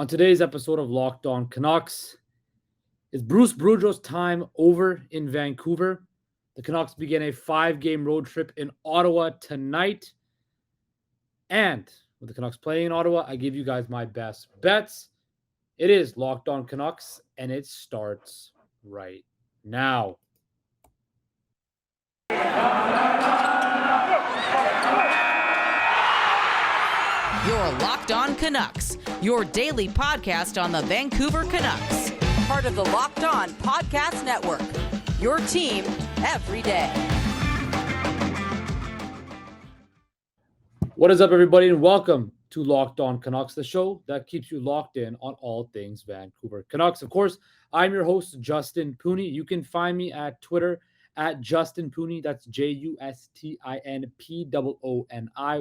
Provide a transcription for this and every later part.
On today's episode of Locked On Canucks, is Bruce Boudreau's time over in Vancouver? The Canucks begin a 5-game road trip in Ottawa tonight. And with the Canucks playing in Ottawa, I give you guys my best bets. It is Locked On Canucks, and it starts right now. You're Locked On Canucks, your daily podcast on the Vancouver Canucks. Part of the Locked On Podcast Network, your team every day. What is up, everybody, and welcome to Locked On Canucks, the show that keeps you locked in on all things Vancouver Canucks. Of course, I'm your host, Justin Pooney. You can find me at Twitter at Justin Pooney. That's JUSTINPOONI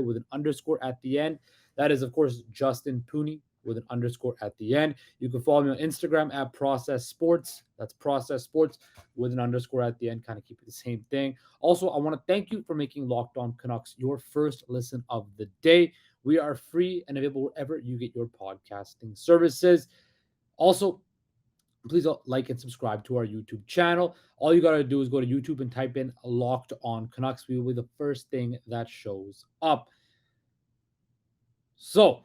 with an underscore at the end. That is, of course, Justin Pooney with an underscore at the end. You can follow me on Instagram at Process Sports. That's Process Sports with an underscore at the end. Kind of keep it the same thing. Also, I want to thank you for making Locked On Canucks your first listen of the day. We are free and available wherever you get your podcasting services. Also, please like and subscribe to our YouTube channel. All you got to do is go to YouTube and type in Locked On Canucks. We will be the first thing that shows up. So,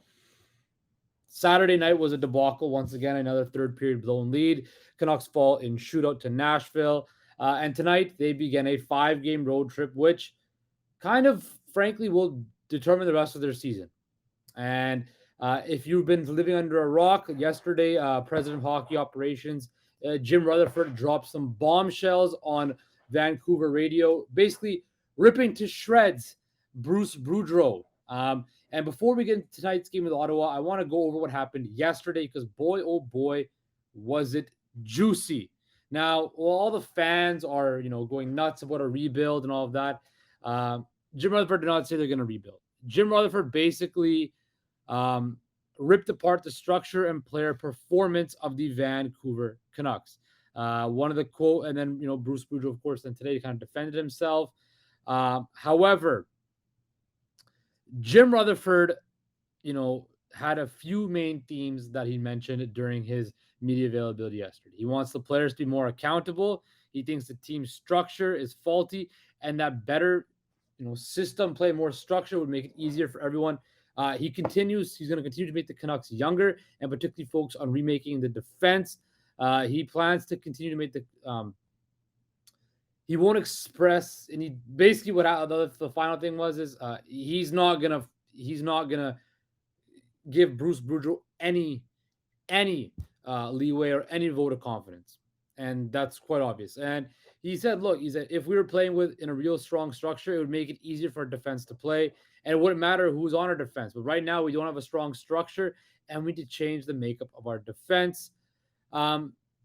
Saturday night was a debacle. Once again, another third period blown lead. Canucks fall in shootout to Nashville. And tonight, they begin a 5-game road trip, which kind of, frankly, will determine the rest of their season. And if you've been living under a rock, yesterday, President of Hockey Operations, Jim Rutherford, dropped some bombshells on Vancouver radio, basically ripping to shreds Bruce Boudreau. And before we get into tonight's game with Ottawa, I want to go over what happened yesterday because boy, oh boy, was it juicy. Now, all the fans are, going nuts about a rebuild and all of that. Jim Rutherford did not say they're going to rebuild. Jim Rutherford basically ripped apart the structure and player performance of the Vancouver Canucks. One of the quote, and then, Bruce Boudreau, of course, then today kind of defended himself. However, Jim Rutherford, had a few main themes that he mentioned during his media availability yesterday. He wants the players to be more accountable. He thinks the team structure is faulty and that better, system play, more structure would make it easier for everyone. He's going to continue to make the Canucks younger and particularly focus on remaking the defense. He plans to continue to make the he won't express, and he basically the final thing is he's not gonna give Bruce Boudreau any leeway or any vote of confidence, and that's quite obvious. And he said, if we were playing in a real strong structure, it would make it easier for our defense to play, and it wouldn't matter who's on our defense. But right now, we don't have a strong structure, and we need to change the makeup of our defense.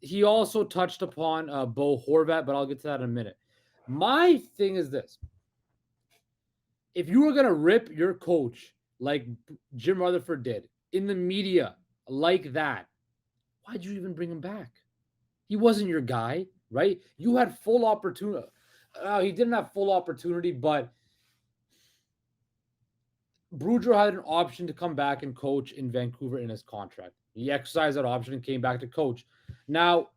He also touched upon Bo Horvat, but I'll get to that in a minute. My thing is this. If you were going to rip your coach like Jim Rutherford did in the media like that, why'd you even bring him back? He wasn't your guy, right? You had full opportunity. He didn't have full opportunity, but Boudreau had an option to come back and coach in Vancouver in his contract. He exercised that option and came back to coach. Now,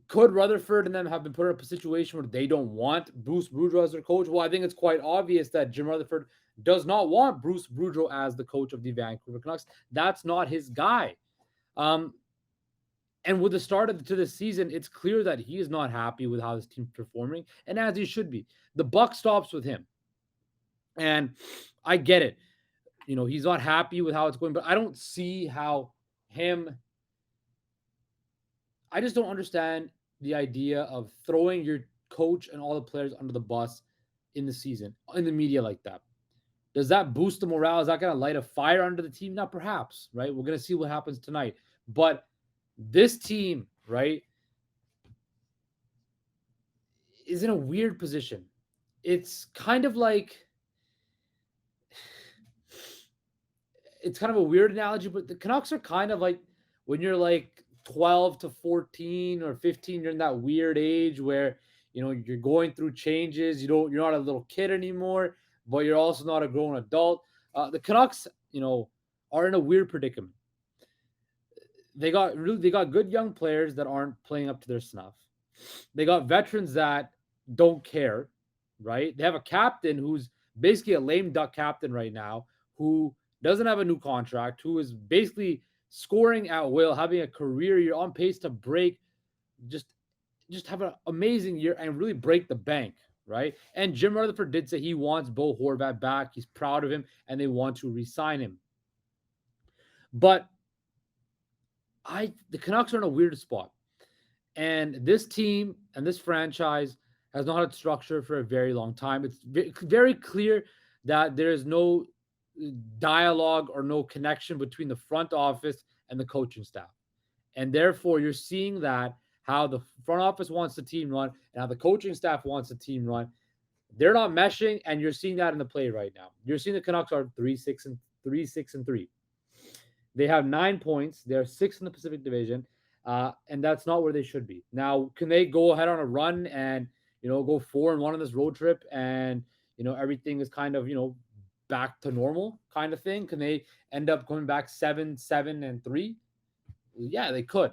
could Rutherford and them have been put in a situation where they don't want Bruce Boudreau as their coach? Well, I think it's quite obvious that Jim Rutherford does not want Bruce Boudreau as the coach of the Vancouver Canucks. That's not his guy. And with the start to the season, it's clear that he is not happy with how his team's performing, and as he should be. The buck stops with him. And I get it. He's not happy with how it's going, but I don't see how I just don't understand the idea of throwing your coach and all the players under the bus in the season, in the media like that. Does that boost the morale? Is that going to light a fire under the team? Not perhaps, right? We're going to see what happens tonight. But this team, right, is in a weird position. It's kind of a weird analogy, but the Canucks are kind of like when you're like 12 to 14 or 15, you're in that weird age where, you're going through changes. You're not a little kid anymore, but you're also not a grown adult. The Canucks, are in a weird predicament. they got good young players that aren't playing up to their snuff. They got veterans that don't care, right? They have a captain who's basically a lame duck captain right now, who doesn't have a new contract, who is basically scoring at will, having a career year, on pace to break, just have an amazing year and really break the bank, right? And Jim Rutherford did say he wants Bo Horvat back. He's proud of him, and they want to re-sign him. But the Canucks are in a weird spot. And this team and this franchise has not had structure for a very long time. It's very clear that there is no dialogue or no connection between the front office and the coaching staff. And therefore, you're seeing that how the front office wants the team run and how the coaching staff wants the team run. They're not meshing, and you're seeing that in the play right now. You're seeing the Canucks are 3-6-3. They have 9 points. They're sixth in the Pacific Division. And that's not where they should be. Now, can they go ahead on a run and, go 4-1 on this road trip and, everything is kind of, back to normal kind of thing? Can they end up going back 7-7-3? Yeah, they could.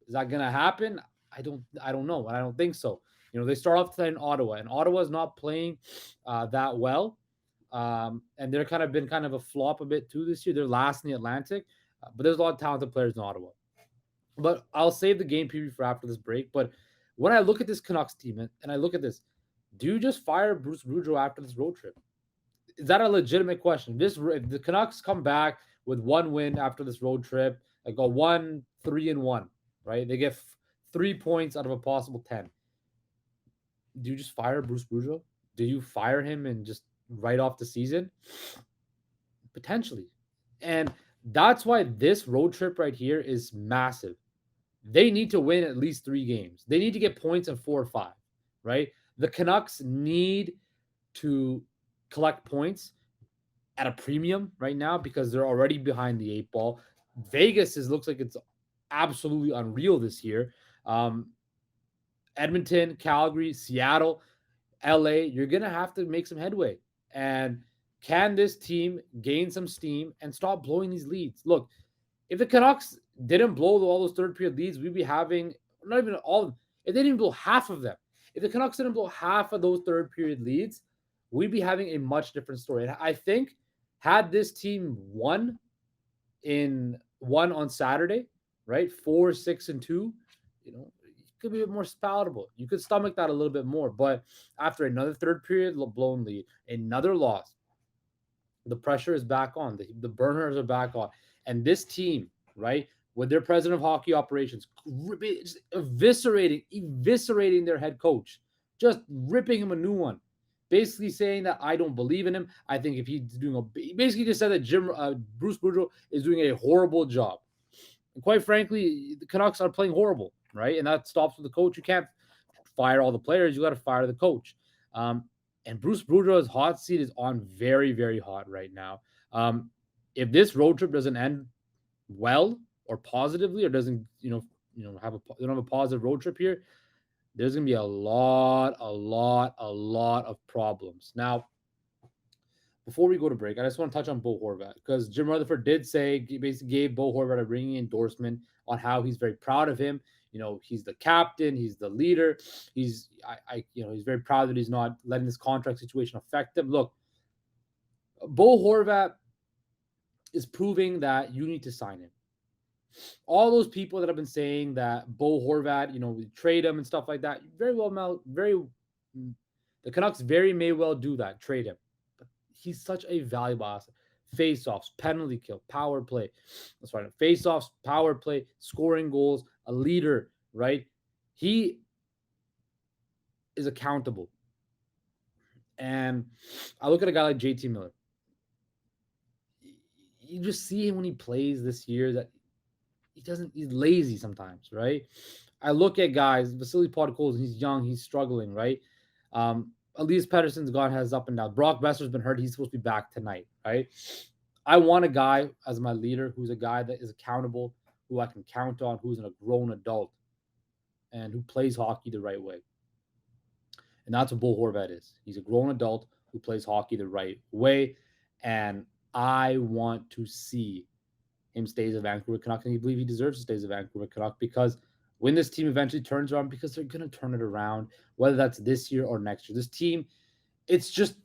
Is that going to happen? I don't know. And I don't think so. They start off tonight in Ottawa, and Ottawa is not playing that well. And they're been a flop a bit too this year. They're last in the Atlantic, but there's a lot of talented players in Ottawa. But I'll save the game preview for after this break. But when I look at this Canucks team and I look at this, do you just fire Bruce Boudreau after this road trip? Is that a legitimate question? If the Canucks come back with one win after this road trip, like a 1-3-1, right? They get 3 points out of a possible 10. Do you just fire Bruce Boudreau? Do you fire him and just write off the season? Potentially. And that's why this road trip right here is massive. They need to win at least 3 games. They need to get points in 4 or 5, right? The Canucks need to collect points at a premium right now because they're already behind the 8 ball. Vegas looks like it's absolutely unreal this year. Edmonton, Calgary, Seattle, LA, you're going to have to make some headway. And can this team gain some steam and stop blowing these leads? Look, if the Canucks didn't blow all those third period leads, we'd be having not even all of them. If they didn't blow half of them, if the Canucks didn't blow half of those third period leads, we'd be having a much different story. And I think had this team won on Saturday, right? 4-6-2, it could be a bit more palatable. You could stomach that a little bit more. But after another third period blown lead, another loss, the pressure is back on. The burners are back on. And this team, right, with their president of hockey operations, eviscerating their head coach, just ripping him a new one, basically saying that I don't believe in him. I think if he's he basically just said that Bruce Boudreau is doing a horrible job. And quite frankly, the Canucks are playing horrible, right? And that stops with the coach. You can't fire all the players. You got to fire the coach. And Bruce Boudreau's hot seat is on very, very hot right now. If this road trip doesn't end well or positively, or doesn't, don't have a positive road trip here, there's going to be a lot of problems. Now, before we go to break, I just want to touch on Bo Horvat because Jim Rutherford did say, he basically gave Bo Horvat a ringing endorsement on how he's very proud of him. He's the captain, he's the leader. He's very proud that he's not letting this contract situation affect him. Look, Bo Horvat is proving that you need to sign him. All those people that have been saying that Bo Horvat, we trade him and stuff like that, the Canucks very may well do that, trade him. But he's such a valuable asset. Face-offs, penalty kill, power play. That's right. Face-offs, power play, scoring goals, a leader, right? He is accountable. And I look at a guy like JT Miller. You just see him when he plays this year that he's lazy sometimes, right? I look at guys, Vasily Podkolzin, he's young, he's struggling, right? Elias Pettersson's gone, has up and down. Brock Boeser's been hurt. He's supposed to be back tonight, right? I want a guy as my leader who's a guy that is accountable, who I can count on, who's a grown adult, and who plays hockey the right way. And that's what Bo Horvat is. He's a grown adult who plays hockey the right way. And I want to see him stay as a Vancouver Canuck, and you believe he deserves to stay as a Vancouver Canuck because when this team eventually turns around, because they're going to turn it around, whether that's this year or next year. This team, it's just,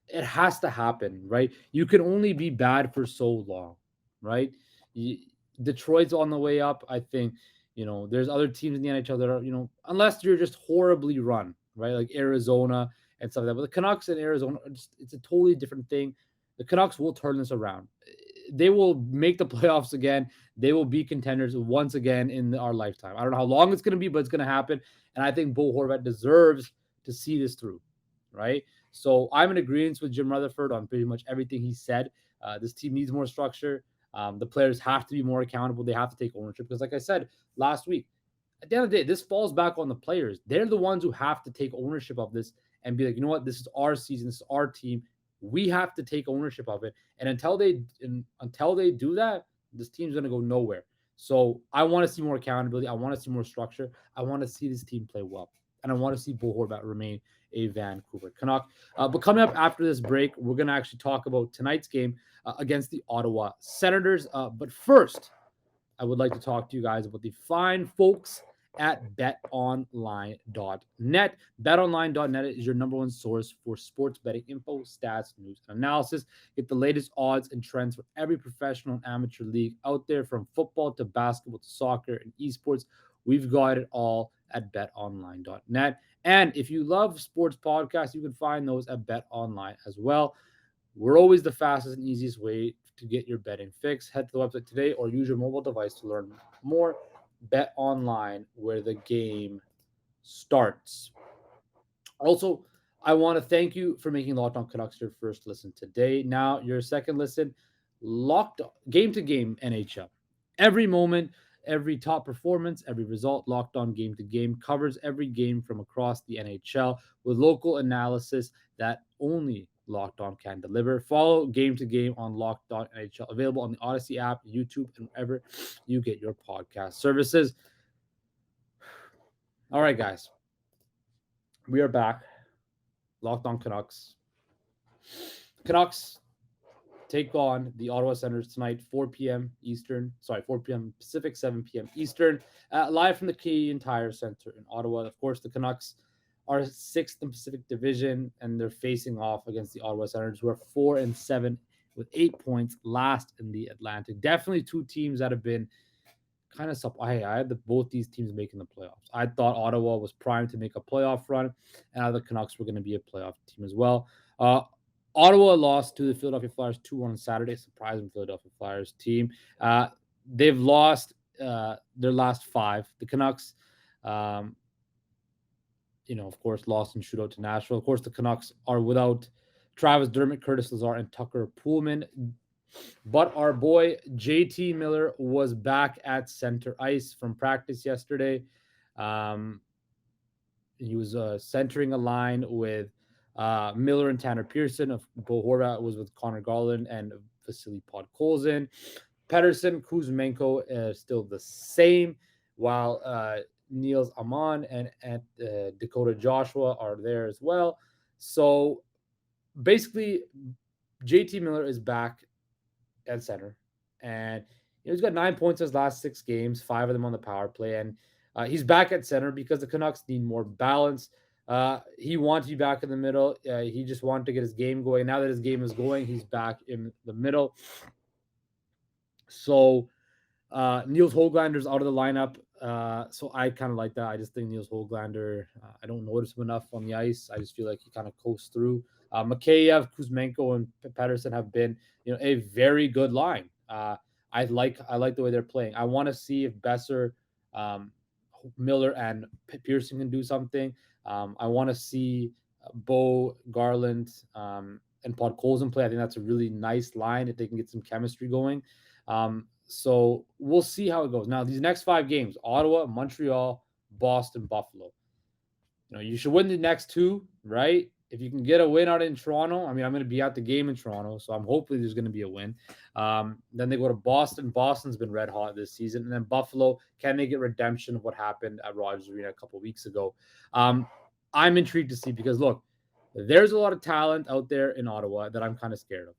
it has to happen, right? You can only be bad for so long, right? You, Detroit's on the way up. I think, there's other teams in the NHL that are, unless you're just horribly run, right? Like Arizona and stuff like that. But the Canucks in Arizona, it's a totally different thing. The Canucks will turn this around. They will make the playoffs again. They will be contenders once again in our lifetime. I don't know how long it's going to be, but it's going to happen. And I think Bo Horvat deserves to see this through, right? So I'm in agreement with Jim Rutherford on pretty much everything he said. This team needs more structure. The players have to be more accountable. They have to take ownership because, like I said last week, at the end of the day, this falls back on the players. They're the ones who have to take ownership of this and be like, you know what, this is our season, this is our team. We have to take ownership of it. And until they do that, this team's gonna go nowhere. So I want to see more accountability. I want to see more structure. I want to see this team play well. And I want to see Bo Horvat remain a Vancouver Canuck. But coming up after this break, we're going to actually talk about tonight's game against the Ottawa Senators. But first, I would like to talk to you guys about the fine folks at betonline.net. Betonline.net is your number one source for sports betting info, stats, news, and analysis. Get the latest odds and trends for every professional and amateur league out there, from football to basketball to soccer and esports. We've got it all at betonline.net. And if you love sports podcasts, you can find those at BetOnline as well. We're always the fastest and easiest way to get your betting fix. Head to the website today or use your mobile device to learn more. Bet online, where the game starts. Also, I want to thank you for making Locked On Canucks your first listen today. Now, your second listen, Locked On, game to game NHL. Every moment, every top performance, every result, Locked On Game to Game covers every game from across the NHL with local analysis that only Locked On can deliver. Follow Game to Game on Locked On NHL, available on the Odyssey app, YouTube, and wherever you get your podcast services. All right, guys, we are back. Locked On Canucks. Canucks take on the Ottawa Senators tonight, 4 p.m. Eastern. 4 p.m. Pacific, 7 p.m. Eastern. Live from the Canadian Tire Center in Ottawa. Of course, the Canucks are 6th in Pacific Division, and they're facing off against the Ottawa Senators, who are 4-7 with 8 points, last in the Atlantic. Definitely two teams that have been kind of I had both these teams making the playoffs. I thought Ottawa was primed to make a playoff run, and the Canucks were going to be a playoff team as well. Ottawa lost to the Philadelphia Flyers 2-1 on Saturday, surprising Philadelphia Flyers team. They've lost their last 5. The Canucks, of course, lost in shootout to Nashville. Of course, the Canucks are without Travis Dermott, Curtis Lazar, and Tucker Poolman. But our boy JT Miller was back at center ice from practice yesterday. He was centering a line with Miller and Tanner Pearson. Bo Horvat was with Connor Garland and Vasily Podkolzin. Pettersson, Kuzmenko still the same, while Niels Aman and Dakota Joshua are there as well. So basically, JT Miller is back at center, and he's got 9 points in his last 6 games, 5 of them on the power play, and he's back at center because the Canucks need more balance. He wanted to be back in the middle. He just wanted to get his game going. Now that his game is going, he's back in the middle. So Niels Höglander's out of the lineup. So I kind of like that. I just think Niels Höglander, I don't notice him enough on the ice. I just feel like he kind of coasts through. Mikheyev, Kuzmenko, and Pettersson have been, a very good line. I like the way they're playing. I want to see if Boeser, Miller, and Pearson can do something. I want to see Bo, Garland, and Podkolzin play. I think that's a really nice line if they can get some chemistry going. So we'll see how it goes. Now, these next 5 games, Ottawa, Montreal, Boston, Buffalo. You should win the next 2, right? If you can get a win out in Toronto, I'm going to be at the game in Toronto, so I'm hoping there's going to be a win. Then they go to Boston. Boston's been red hot this season. And then Buffalo, can they get redemption of what happened at Rogers Arena a couple of weeks ago? I'm intrigued to see because, look, there's a lot of talent out there in Ottawa that I'm kind of scared of.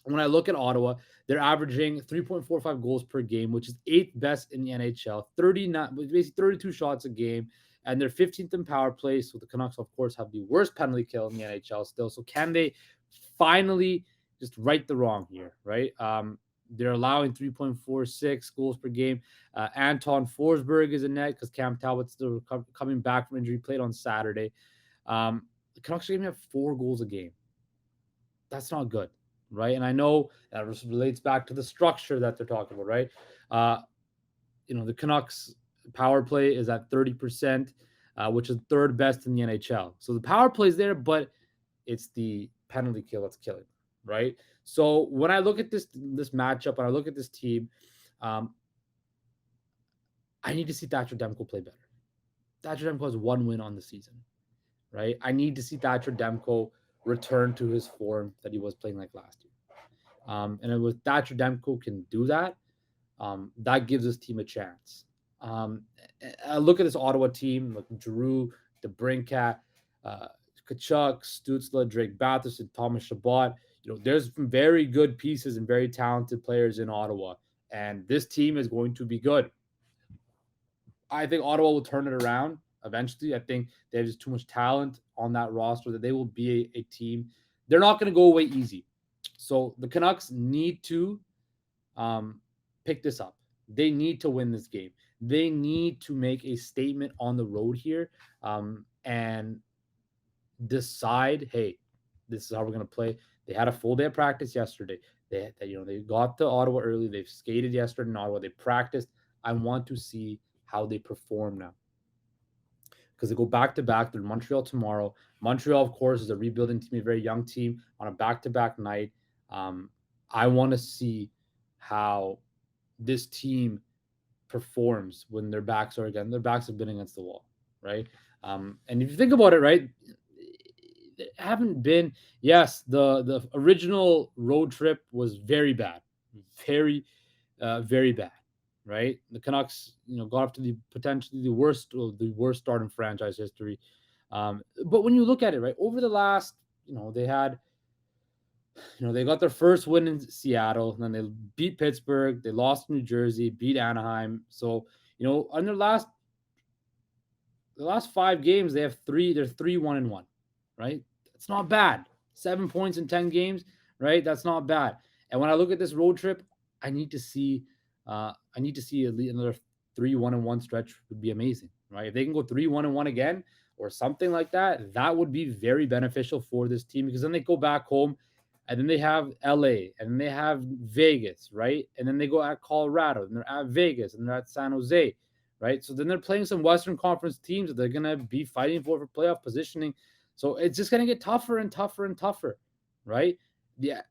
When I look at Ottawa, they're averaging 3.45 goals per game, which is eighth best in the NHL. 39, basically 32 shots a game, and they're 15th in power play. So the Canucks, of course, have the worst penalty kill in the NHL still. So can they finally just right the wrong here, right? They're allowing 3.46 goals per game. Anton Forsberg is in net because Cam Talbot's still coming back from injury, played on Saturday. The Canucks are going to have 4 goals a game. That's not good, right? And I know that relates back to the structure that they're talking about, right? The Canucks power play is at 30%, which is third best in the NHL. So the power play is there, but it's the penalty kill that's killing, right? So when I look at this matchup and I look at this team, I need to see Thatcher Demko play better. Thatcher Demko has 1 win on the season, right? I need to see Thatcher Demko return to his form that he was playing like last year. And with Thatcher Demko can do that, that gives this team a chance. I look at this Ottawa team, like Giroux, DeBrincat, Tkachuk, Stützle, Drake Batherson, Thomas Chabot. There's some very good pieces and very talented players in Ottawa, and this team is going to be good. I think Ottawa will turn it around eventually. I think they have just too much talent on that roster that they will be a team. They're not going to go away easy. So the Canucks need to pick this up. They need to win this game. They need to make a statement on the road here and decide, hey, this is how we're going to play. They had a full day of practice yesterday. They got to Ottawa early. They've skated yesterday in Ottawa. They practiced. I want to see how they perform now, because they go back-to-back. They're in Montreal tomorrow. Montreal, of course, is a rebuilding team, a very young team on a back-to-back night. I want to see how this team performs when their backs have been against the wall, right? And if you think about it, right, they haven't been, yes, the original road trip was very bad, very, very bad. Right, the Canucks, got off to the potentially the worst start in franchise history. But when you look at it, right, over the last, they had, they got their first win in Seattle, and then they beat Pittsburgh, they lost New Jersey, beat Anaheim. So, on the last 5 games, they're 3-1-1, right? It's not bad. 7 points in 10 games, right? That's not bad. And when I look at this road trip, I need to see at least another 3-1-1 stretch would be amazing, right? If they can go 3-1-1 again or something like that, that would be very beneficial for this team, because then they go back home and then they have LA and then they have Vegas, right? And then they go at Colorado and they're at Vegas and they're at San Jose, right? So then they're playing some Western Conference teams that they're going to be fighting for playoff positioning. So it's just going to get tougher and tougher and tougher, right? Yeah,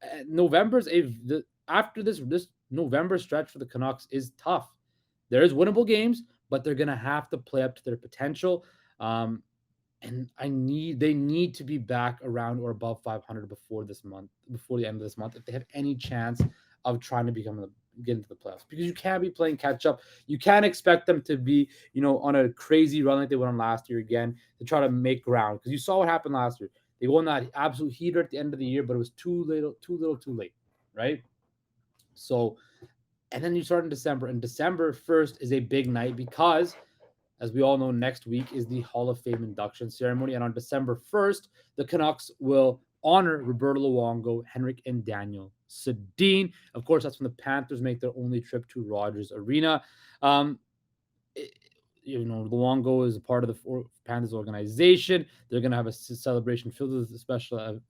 after this November stretch for the Canucks is tough. There's winnable games, but they're going to have to play up to their potential. And they need to be back around or above 500 before the end of this month, if they have any chance of trying to get into the playoffs, because you can't be playing catch up. You can't expect them to be, on a crazy run like they went on last year again to try to make ground, because you saw what happened last year. They go on that absolute heater at the end of the year, but it was too late, right? So, and then you start in December, and December 1st is a big night because, as we all know, next week is the Hall of Fame induction ceremony. And on December 1st, the Canucks will honor Roberto Luongo, Henrik, and Daniel Sedin. Of course, that's when the Panthers make their only trip to Rogers Arena. Luongo is a part of the Panthers organization. They're going to have a celebration filled with special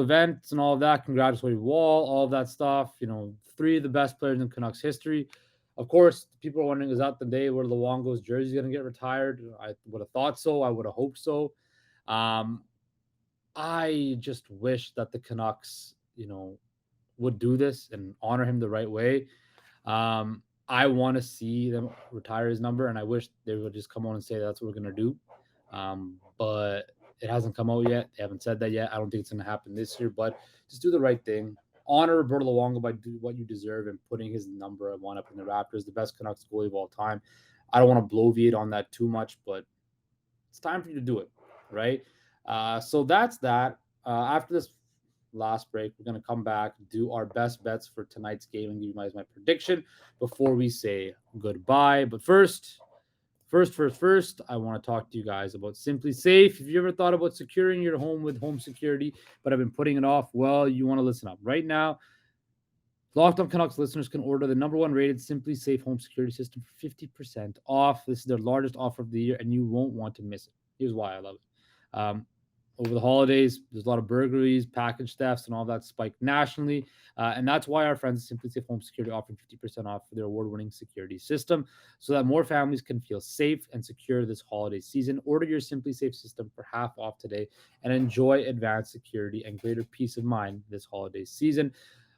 events and all of that, congratulatory wall, all of that stuff. 3 of the best players in Canucks history. Of course, people are wondering, is that the day where Luongo's jersey is going to get retired? I would have thought so. I would have hoped so. I just wish that the Canucks, would do this and honor him the right way. I want to see them retire his number, and I wish they would just come on and say that's what we're going to do. But it hasn't come out yet. They haven't said that yet. I don't think it's going to happen this year, but just do the right thing. Honor Roberto Luongo by doing what you deserve and putting his number 1 up in the Raptors, the best Canucks goalie of all time. I don't want to bloviate on that too much, but it's time for you to do it, right? So that's that. After this last break. We're going to come back, do our best bets for tonight's game, and give you guys my prediction before we say goodbye. But first, I want to talk to you guys about Simply Safe. If you ever thought about securing your home with home security, but have been putting it off, well, you want to listen up. Right now, Locked On Canucks listeners can order the number one rated Simply Safe home security system for 50% off. This is their largest offer of the year, and you won't want to miss it. Here's why I love it. Over the holidays, there's a lot of burglaries, package thefts, and all that spiked nationally. And that's why our friends at Simply Safe Home Security offer 50% off for their award-winning security system so that more families can feel safe and secure this holiday season. Order your Simply Safe system for half off today and enjoy advanced security and greater peace of mind this holiday season.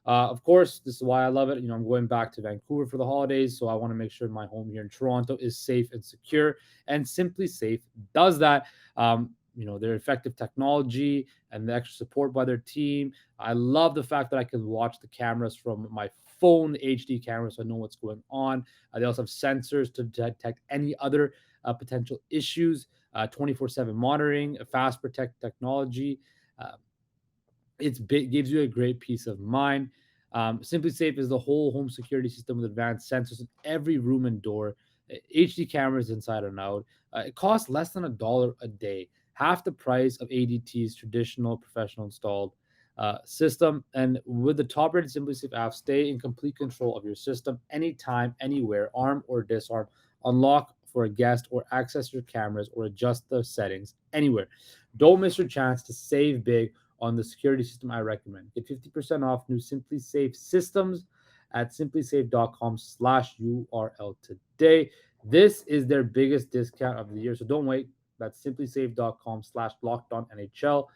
Of course, this is why I love it. I'm going back to Vancouver for the holidays, so I want to make sure my home here in Toronto is safe and secure. And Simply Safe does that. Their effective technology and the extra support by their team. I love the fact that I can watch the cameras from my phone, the HD camera, so I know what's going on. They also have sensors to detect any other potential issues, 24/7 monitoring, a fast protect technology. Gives you a great peace of mind. Simply Safe is the whole home security system with advanced sensors in every room and door, HD cameras inside and out. It costs less than $1 a day, half the price of ADT's traditional professional installed system. And with the top rated Simply Safe app, stay in complete control of your system anytime, anywhere, arm or disarm, unlock for a guest, or access your cameras or adjust the settings anywhere. Don't miss your chance to save big on the security system I recommend. Get 50% off new Simply Safe systems at simplysafe.com/URL today. This is their biggest discount of the year, so don't wait. That's simplysafe.com/LockedOnNHL.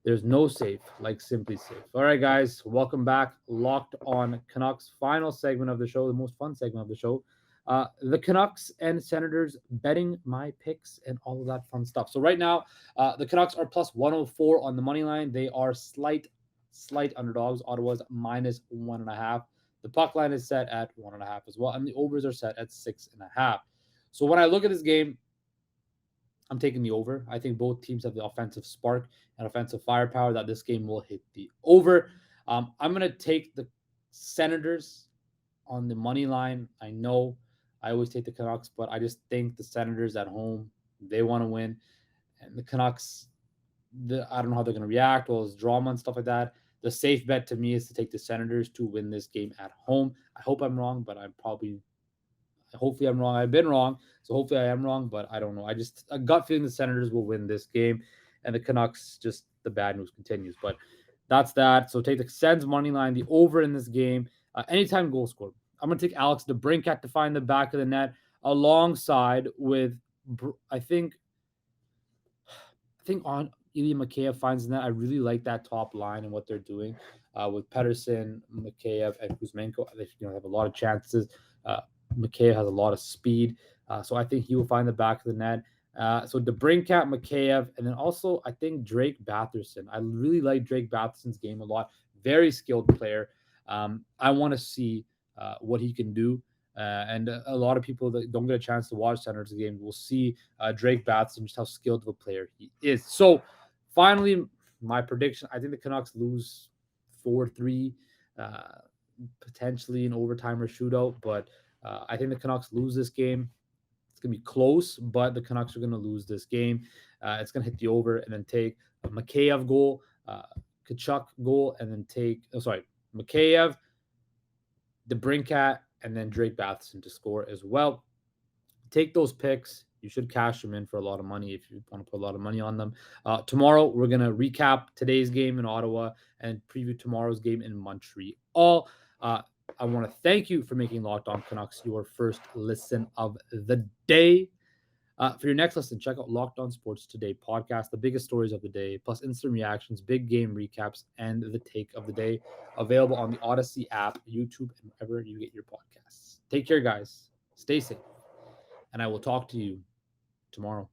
There's no safe like Simply Safe. All right, guys, welcome back. Locked On Canucks, final segment of the show, the most fun segment of the show. The Canucks and Senators betting my picks and all of that fun stuff. So right now, the Canucks are plus 104 on the money line. They are slight underdogs. Ottawa's minus 1.5. The puck line is set at 1.5 as well, and the overs are set at 6.5. So when I look at this game, I'm taking the over. I think both teams have the offensive spark and offensive firepower that this game will hit the over. I'm going to take the Senators on the money line. I know I always take the Canucks, but I just think the Senators at home, they want to win. And the Canucks, I don't know how they're going to react. Well, it's drama and stuff like that. The safe bet to me is to take the Senators to win this game at home. I hope I'm wrong, but hopefully I'm wrong. I've been wrong, so hopefully I am wrong, but I don't know. A gut feeling the Senators will win this game, and the Canucks, just the bad news continues. But that's that. So take the Sens money line, the over in this game. Anytime goal scored. I'm going to take Alex DeBrincat to find the back of the net alongside with, I think on Ilya Mikheyev finds the net. I really like that top line and what they're doing with Pettersson, Mikheyev, and Kuzmenko. They have a lot of chances. Mikheyev has a lot of speed, so I think he will find the back of the net. So DeBrincat, Mikheyev, and then also I think Drake Batherson. I really like Drake Batherson's game a lot. Very skilled player. I want to see what he can do. And a lot of people that don't get a chance to watch Senators games will see Drake Batherson, just how skilled of a player he is. So finally, my prediction, I think the Canucks lose 4-3, potentially an overtime or shootout, but I think the Canucks lose this game. It's going to be close, but the Canucks are going to lose this game. It's going to hit the over and then take a Mikheyev goal, Tkachuk goal, and then Mikheyev, DeBrincat, and then Drake Batherson to score as well. Take those picks. You should cash them in for a lot of money if you want to put a lot of money on them. Tomorrow, we're going to recap today's game in Ottawa and preview tomorrow's game in Montreal. I want to thank you for making Locked On Canucks your first listen of the day. For your next listen, check out Locked On Sports Today podcast, the biggest stories of the day, plus instant reactions, big game recaps, and the take of the day. Available on the Odyssey app, YouTube, and wherever you get your podcasts. Take care, guys. Stay safe. And I will talk to you tomorrow.